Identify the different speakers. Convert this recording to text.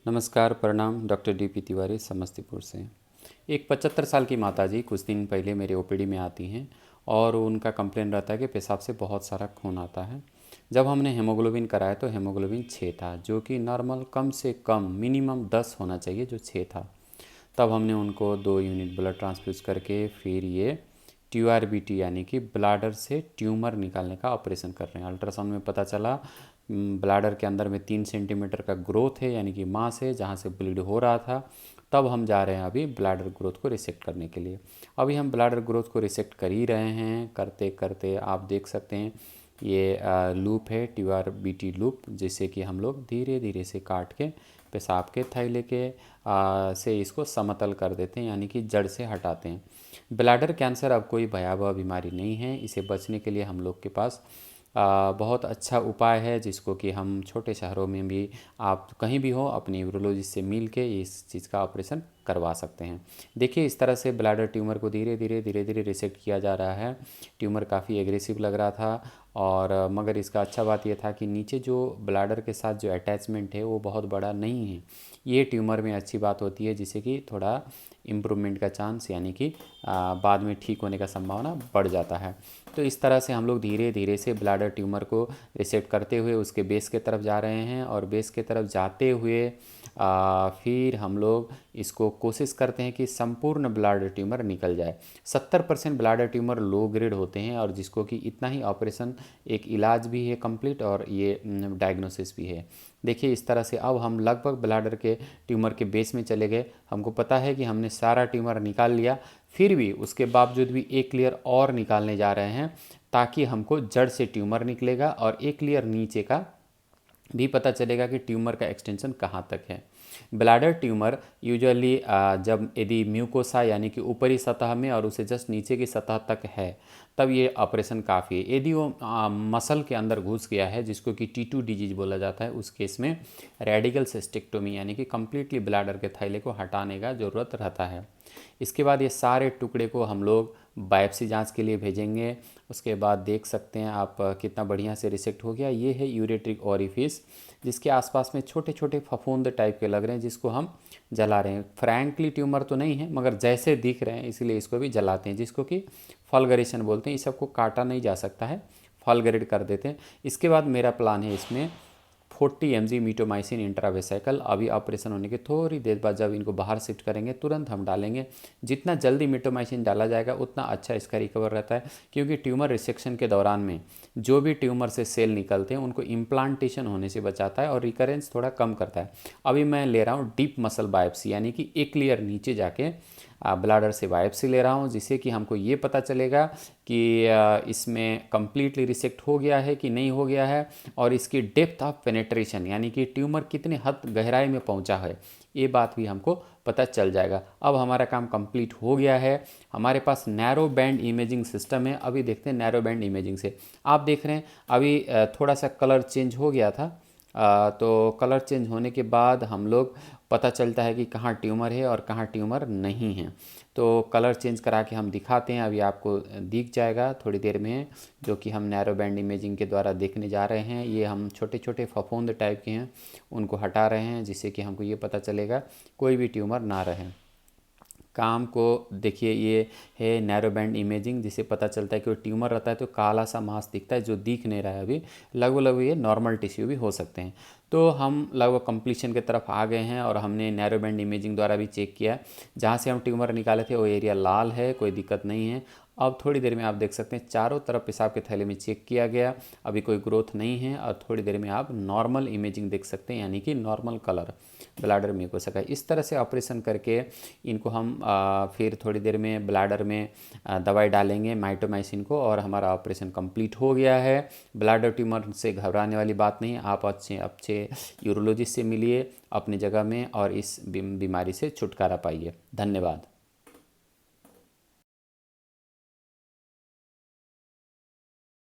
Speaker 1: नमस्कार, प्रणाम। Doctor D P Tiwari Samastipur से। एक 75 साल की माताजी कुछ दिन पहले मेरे ओपीडी में आती हैं और उनका कंप्लेन रहता है कि पेशाब से बहुत सारा खून आता है। जब हमने हेमोग्लोबिन कराया तो हेमोग्लोबिन 6 था, जो कि नॉर्मल कम से कम मिनिमम 10 होना चाहिए, जो 6 था। तब हमने उनको 2 यूनिट ब्लड ट्रांसफ्यूज करके फिर ये TURBT यानी कि ब्लाडर से ट्यूमर निकालने का ऑपरेशन कर रहे हैं। अल्ट्रासाउंड में पता चला ब्लाडर के अंदर में 3 सेंटीमीटर का ग्रोथ है, यानी कि मांस है जहाँ से ब्लीड हो रहा था। तब हम जा रहे हैं अभी ब्लाडर ग्रोथ को रिसेक्ट करने के लिए। अभी हम ब्लाडर ग्रोथ को रिसेक्ट कर ही रहे हैं। करते करते आप देख सकते हैं ये लूप है, TURBT लूप, जिससे कि हम लोग धीरे धीरे से काट के पेशाब के थैले के से इसको समतल कर देते हैं, यानी कि जड़ से हटाते हैं। ब्लैडर कैंसर अब कोई भयावह बीमारी नहीं है। इसे बचने के लिए हम लोग के पास बहुत अच्छा उपाय है, जिसको कि हम छोटे शहरों में भी, आप कहीं भी हो, अपने यूरोलॉजिस्ट से मिल के इस चीज़ का ऑपरेशन करवा सकते हैं। देखिए, इस तरह से ब्लैडर ट्यूमर को धीरे धीरे रिसेक्ट किया जा रहा है। ट्यूमर काफ़ी एग्रेसिव लग रहा था, और मगर इसका अच्छा बात यह था कि नीचे जो ब्लैडर के साथ जो अटैचमेंट है वो बहुत बड़ा नहीं है। ये ट्यूमर में अच्छी बात होती है, जिससे कि थोड़ा इम्प्रूवमेंट का चांस, यानी कि बाद में ठीक होने का संभावना बढ़ जाता है। तो इस तरह से हम लोग धीरे धीरे से ब्लैडर ट्यूमर को रिसेक्ट करते हुए उसके बेस के तरफ जा रहे हैं, और बेस के तरफ जाते हुए फिर हम लोग इसको कोशिश करते हैं कि संपूर्ण ब्लैडर ट्यूमर निकल जाए। 70% ब्लैडर ट्यूमर लो ग्रेड होते हैं, और जिसको कि इतना ही ऑपरेशन एक इलाज भी है कंप्लीट, और ये डायग्नोसिस भी है। देखिए, इस तरह से अब हम लगभग ब्लैडर के ट्यूमर के बेस में चले गए। हमको पता है कि हमने सारा ट्यूमर निकाल लिया, फिर भी उसके बावजूद भी एक लेयर और निकालने जा रहे हैं, ताकि हमको जड़ से ट्यूमर निकलेगा और एक लेयर नीचे का भी पता चलेगा कि ट्यूमर का एक्सटेंशन कहाँ तक है। ब्लैडर ट्यूमर यूजुअली जब यदि म्यूकोसा यानी कि ऊपरी सतह में और उसे जस्ट नीचे की सतह तक है, तब ये ऑपरेशन काफ़ी है। यदि वो मसल के अंदर घुस गया है, जिसको कि T2 डिजीज बोला जाता है, उस केस में रेडिकल सिस्टेक्टोमी यानी कि कम्प्लीटली ब्लैडर के थैले को हटाने का ज़रूरत रहता है। इसके बाद ये सारे टुकड़े को हम लोग बायोप्सी जांच के लिए भेजेंगे। उसके बाद देख सकते हैं आप कितना बढ़िया से रिसेक्ट हो गया। ये है यूरेट्रिक ओरिफिस, जिसके आसपास में छोटे छोटे फफूंद टाइप के लग रहे हैं, जिसको हम जला रहे हैं। फ्रैंकली ट्यूमर तो नहीं है, मगर जैसे दिख रहे हैं इसलिए इसको भी जलाते हैं, जिसको कि फलगरेशन बोलते हैं। इस सबको काटा नहीं जा सकता है, फलगरेड कर देते हैं। इसके बाद मेरा प्लान है इसमें 40 mg मीटोमाइसिन इंट्रावेसाइकल। अभी ऑपरेशन होने के थोड़ी देर बाद जब इनको बाहर शिफ्ट करेंगे तुरंत हम डालेंगे। जितना जल्दी मीटोमाइसिन डाला जाएगा उतना अच्छा इसका रिकवर रहता है, क्योंकि ट्यूमर रिसेक्शन के दौरान में जो भी ट्यूमर से सेल निकलते हैं उनको इम्प्लांटेशन होने से बचाता है और रिकरेंस थोड़ा कम करता है। अभी मैं ले रहा हूँ डीप मसल बायोप्सी, यानी कि एक लेयर नीचे जाके ब्लैडर से बायोप्सी ले रहा हूँ, जिससे कि हमको ये पता चलेगा कि इसमें कम्प्लीटली रिसेक्ट हो गया है कि नहीं हो गया है, और इसकी डेप्थ ऑफ पेनेट्रेशन यानी कि ट्यूमर कितने हद गहराई में पहुंचा है, ये बात भी हमको पता चल जाएगा। अब हमारा काम कंप्लीट हो गया है। हमारे पास नैरो बैंड इमेजिंग सिस्टम है। अभी देखते हैं नैरो बैंड इमेजिंग से। आप देख रहे हैं अभी थोड़ा सा कलर चेंज हो गया था, तो कलर चेंज होने के बाद हम लोग पता चलता है कि कहाँ ट्यूमर है और कहाँ ट्यूमर नहीं है। तो कलर चेंज करा के हम दिखाते हैं, अभी आपको दिख जाएगा थोड़ी देर में, जो कि हम नैरो बैंड इमेजिंग के द्वारा देखने जा रहे हैं। ये हम छोटे छोटे फफूंद टाइप के हैं, उनको हटा रहे हैं, जिससे कि हमको ये पता चलेगा कोई भी ट्यूमर ना रहे। काम को देखिए, ये है नैरो बैंड इमेजिंग, जिसे पता चलता है कि वो ट्यूमर रहता है तो काला सा मांस दिखता है जो दिख नहीं रहा है। अभी लगभग लगभग ये नॉर्मल टिश्यू भी हो सकते हैं। तो हम लगभग कंप्लीशन की तरफ आ गए हैं, और हमने नैरो बैंड इमेजिंग द्वारा भी चेक किया। जहाँ से हम ट्यूमर निकाले थे वो एरिया लाल है, कोई दिक्कत नहीं है। अब थोड़ी देर में आप देख सकते हैं चारों तरफ पेशाब के थैले में चेक किया गया, अभी कोई ग्रोथ नहीं है, और थोड़ी देर में आप नॉर्मल इमेजिंग देख सकते हैं, यानी कि नॉर्मल कलर ब्लैडर में हो सका। इस तरह से ऑपरेशन करके इनको हम फिर थोड़ी देर में ब्लैडर में दवाई डालेंगे माइटोमाइसिन को, और हमारा ऑपरेशन कंप्लीट हो गया है। ब्लैडर ट्यूमर से घबराने वाली बात नहीं। आप अच्छे अच्छे यूरोलॉजिस्ट से मिलिए अपनी जगह में, और इस बीमारी से छुटकारा पाइए। धन्यवाद।